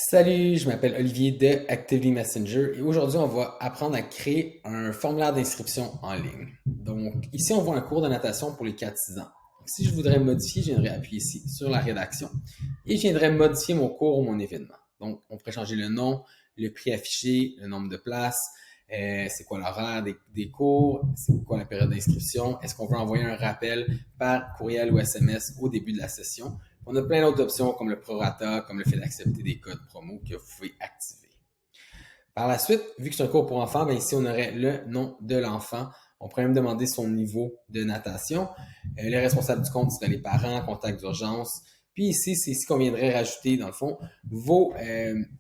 Salut, je m'appelle Olivier de Actively Messenger et aujourd'hui on va apprendre à créer un formulaire d'inscription en ligne. Donc ici on voit un cours de natation pour les 4-6 ans. Donc, si je voudrais modifier, je viendrais appuyer ici sur la rédaction et je viendrais modifier mon cours ou mon événement. Donc on pourrait changer le nom, le prix affiché, le nombre de places, c'est quoi l'horaire des cours, c'est quoi la période d'inscription, est-ce qu'on veut envoyer un rappel par courriel ou SMS au début de la session. On a plein d'autres options comme le prorata, comme le fait d'accepter des codes promo que vous pouvez activer. Par la suite, vu que c'est un cours pour enfants, bien ici on aurait le nom de l'enfant. On pourrait même demander son niveau de natation. Les responsables du compte seraient les parents, contact d'urgence. Puis ici, c'est ici qu'on viendrait rajouter, dans le fond, vos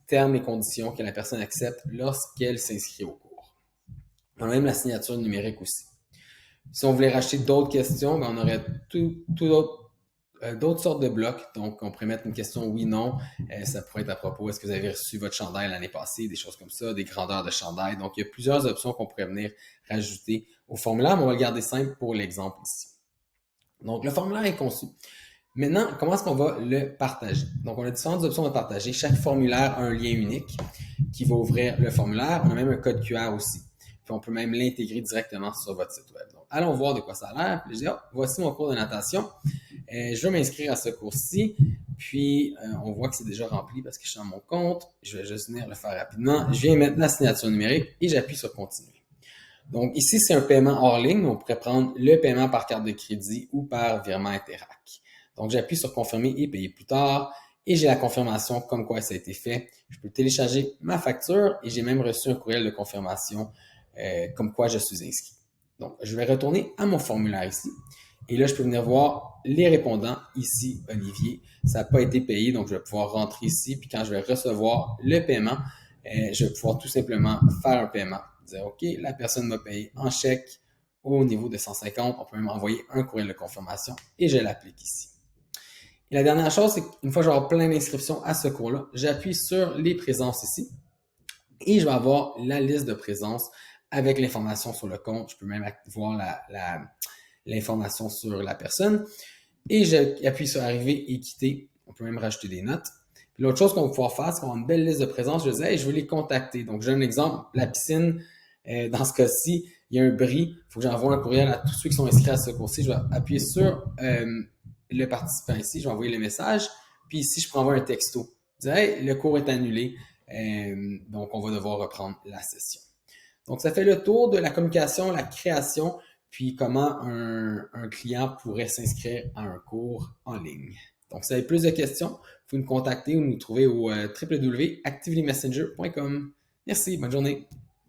termes et conditions que la personne accepte lorsqu'elle s'inscrit au cours. On a même la signature numérique aussi. Si on voulait rajouter d'autres questions, ben on aurait d'autres sortes de blocs. Donc, on pourrait mettre une question oui, non. Ça pourrait être à propos, est-ce que vous avez reçu votre chandail l'année passée, des choses comme ça, des grandeurs de chandail. Donc, il y a plusieurs options qu'on pourrait venir rajouter au formulaire, mais on va le garder simple pour l'exemple ici. Donc, le formulaire est conçu. Maintenant, comment est-ce qu'on va le partager? Donc, on a différentes options de partager. Chaque formulaire a un lien unique qui va ouvrir le formulaire. On a même un code QR aussi. Puis, on peut même l'intégrer directement sur votre site web. Donc, allons voir de quoi ça a l'air. Puis, je dis, oh, voici mon cours de natation. Je veux m'inscrire à ce cours-ci. Puis, on voit que c'est déjà rempli parce que je suis dans mon compte. Je vais juste venir le faire rapidement. Je viens mettre la signature numérique et j'appuie sur continuer. Donc, ici, c'est un paiement hors ligne. On pourrait prendre le paiement par carte de crédit ou par virement Interac. Donc, j'appuie sur confirmer et payer plus tard. Et j'ai la confirmation comme quoi ça a été fait. Je peux télécharger ma facture et j'ai même reçu un courriel de confirmation comme quoi je suis inscrit. Donc, je vais retourner à mon formulaire ici. Et là, je peux venir voir les répondants ici, Olivier. Ça n'a pas été payé, donc je vais pouvoir rentrer ici. Puis quand je vais recevoir le paiement, je vais pouvoir tout simplement faire un paiement. Dire, OK, la personne m'a payé en chèque au niveau de 150. On peut même envoyer un courriel de confirmation et je l'applique ici. Et la dernière chose, c'est qu'une fois que je vais avoir plein d'inscriptions à ce cours-là, j'appuie sur les présences ici et je vais avoir la liste de présences avec l'information sur le compte. Je peux même voir l'information sur la personne. Et j'appuie sur arriver et quitter. On peut même rajouter des notes. Puis l'autre chose qu'on va pouvoir faire, c'est qu'on a une belle liste de présence. Je disais, hey, je veux les contacter. Donc, j'ai un exemple. La piscine, dans ce cas-ci, il y a un bris. Il faut que j'envoie un courriel à tous ceux qui sont inscrits à ce cours-ci. Je vais appuyer sur le participant ici. Je vais envoyer le message. Puis ici, je peux envoyer un texto. Je dis, hey, le cours est annulé. Donc, on va devoir reprendre la session. Donc, ça fait le tour de la communication, la création, puis comment un client pourrait s'inscrire à un cours en ligne. Donc, si vous avez plus de questions, vous pouvez nous contacter ou nous trouver au www.activitymessenger.com. Merci, bonne journée.